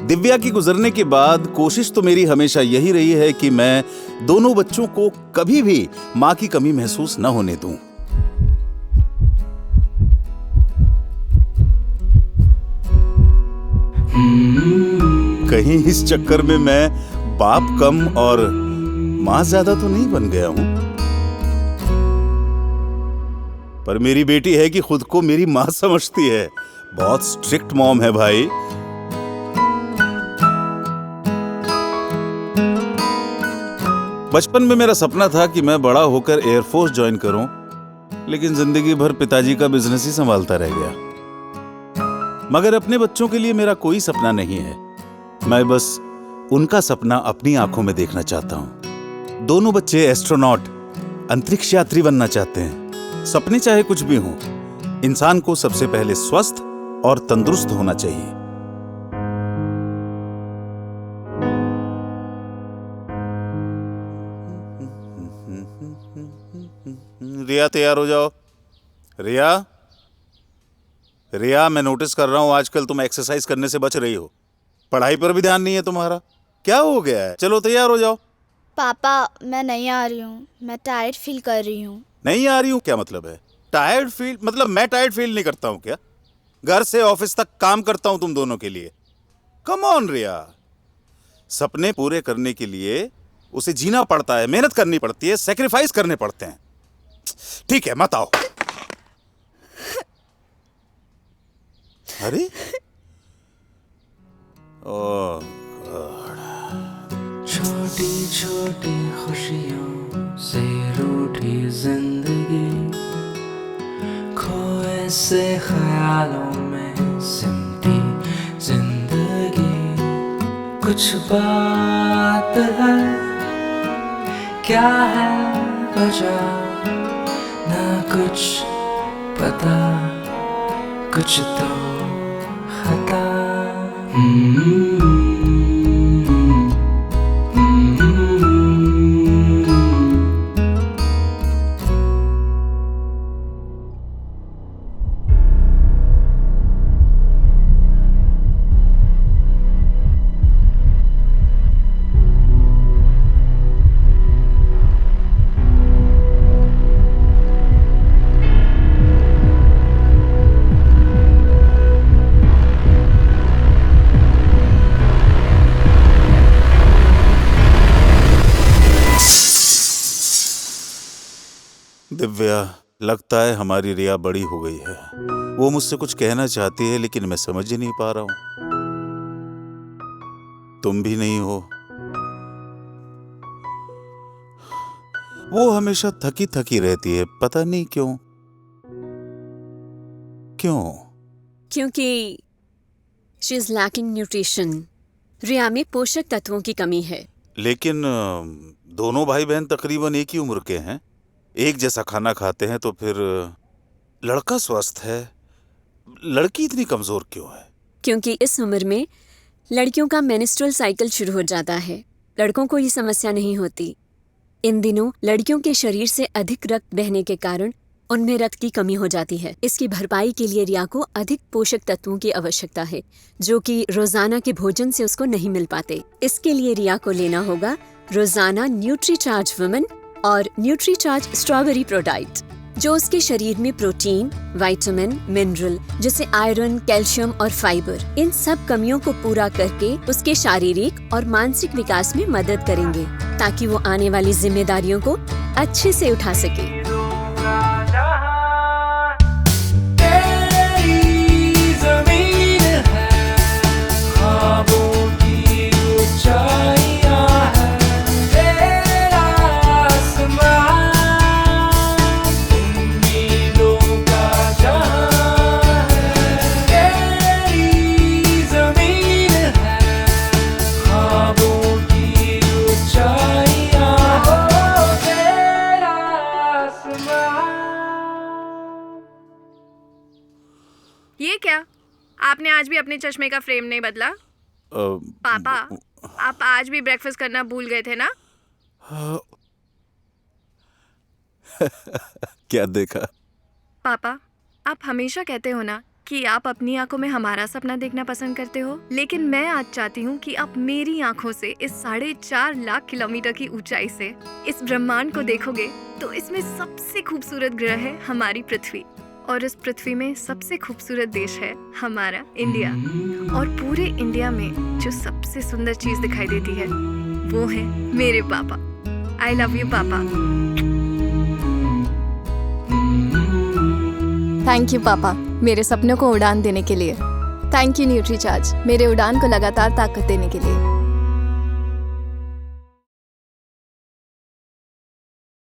दिव्या की गुजरने के बाद कोशिश तो मेरी हमेशा यही रही है कि मैं दोनों बच्चों को कभी भी माँ की कमी महसूस न होने दूं। कहीं इस चक्कर में मैं बाप कम और माँ ज्यादा तो नहीं बन गया हूं। पर मेरी बेटी है कि खुद को मेरी माँ समझती है। बहुत स्ट्रिक्ट मॉम है भाई। बचपन में मेरा सपना था कि मैं बड़ा होकर एयरफोर्स ज्वाइन करूं, लेकिन जिंदगी भर पिताजी का बिजनेस ही संभालता रह गया। मगर अपने बच्चों के लिए मेरा कोई सपना नहीं है। मैं बस उनका सपना अपनी आंखों में देखना चाहता हूं। दोनों बच्चे एस्ट्रोनॉट, अंतरिक्ष यात्री बनना चाहते हैं। सपने चाहे कुछ भी हों, इंसान को सबसे पहले स्वस्थ और तंदुरुस्त होना चाहिए। रिया, तैयार हो जाओ। रिया, रिया, मैं नोटिस कर रहा हूं आजकल तुम एक्सरसाइज करने से बच रही हो। पढ़ाई पर भी ध्यान नहीं है तुम्हारा। क्या हो गया है? चलो तैयार हो जाओ। पापा, मैं नहीं आ रही हूँ। मैं टायर्ड फील कर रही हूँ। नहीं आ रही हूँ क्या मतलब है? टायर्ड फील मतलब मैं टायर्ड फील नहीं करता हूँ क्या? घर से ऑफिस तक काम करता हूँ तुम दोनों के लिए। कम ऑन रिया, सपने पूरे करने के लिए उसे जीना पड़ता है, मेहनत करनी पड़ती है, सेक्रीफाइस करने पड़ते हैं। ठीक है, मत आओ। अरे ओह गॉड। छोटी छोटी खुशियों से रूठी जिंदगी, खोए से ख्यालों में सिमटी जिंदगी। कुछ बात है, क्या है वजह, ना कुछ पता, कुछ तो खता। दिव्या, लगता है हमारी रिया बड़ी हो गई है। वो मुझसे कुछ कहना चाहती है लेकिन मैं समझ ही नहीं पा रहा हूं। तुम भी नहीं हो। वो हमेशा थकी थकी रहती है, पता नहीं क्यों। क्यों? क्योंकि शी इज लैकिंग न्यूट्रिशन। रिया में पोषक तत्वों की कमी है। लेकिन दोनों भाई बहन तकरीबन एक ही उम्र के हैं, एक जैसा खाना खाते हैं, तो फिर लड़का स्वस्थ है, लड़की इतनी कमजोर क्यों है? क्योंकि इस उम्र में लड़कियों का मेंस्ट्रुअल साइकिल शुरू हो जाता है। लड़कों को ये समस्या नहीं होती। इन दिनों लड़कियों के शरीर से अधिक रक्त बहने के कारण उनमें रक्त की कमी हो जाती है। इसकी भरपाई के लिए रिया को अधिक पोषक तत्वों की आवश्यकता है, जो कि रोजाना के भोजन से उसको नहीं मिल पाते। इसके लिए रिया को लेना होगा रोजाना न्यूट्रीचार्ज वुमेन और न्यूट्रीचार्ज स्ट्रॉबेरी प्रोडाइट, जो उसके शरीर में प्रोटीन, विटामिन, मिनरल जैसे आयरन, कैल्शियम और फाइबर, इन सब कमियों को पूरा करके उसके शारीरिक और मानसिक विकास में मदद करेंगे, ताकि वो आने वाली जिम्मेदारियों को अच्छे से उठा सके। ये क्या? आपने आज भी अपने चश्मे का फ्रेम नहीं बदला? पापा, आप आज भी ब्रेकफास्ट करना भूल गए थे ना? क्या देखा? पापा, आप हमेशा कहते हो ना कि आप अपनी आंखों में हमारा सपना देखना पसंद करते हो, लेकिन मैं आज चाहती हूँ कि आप मेरी आंखों से इस 4.5 लाख किलोमीटर की ऊंचाई से इस ब्रह्मांड को देखोगे तो इसमें सबसे खूबसूरत ग्रह है हमारी पृथ्वी, और इस पृथ्वी में सबसे खूबसूरत देश है हमारा इंडिया। और पूरे इंडिया में जो सबसे सुंदर चीज दिखाई देती है वो है मेरे पापा। आई लव यू पापा। थैंक यू पापा, मेरे सपनों को उड़ान देने के लिए। थैंक यू न्यूट्रीचार्ज, मेरे उड़ान को लगातार ताकत देने के लिए।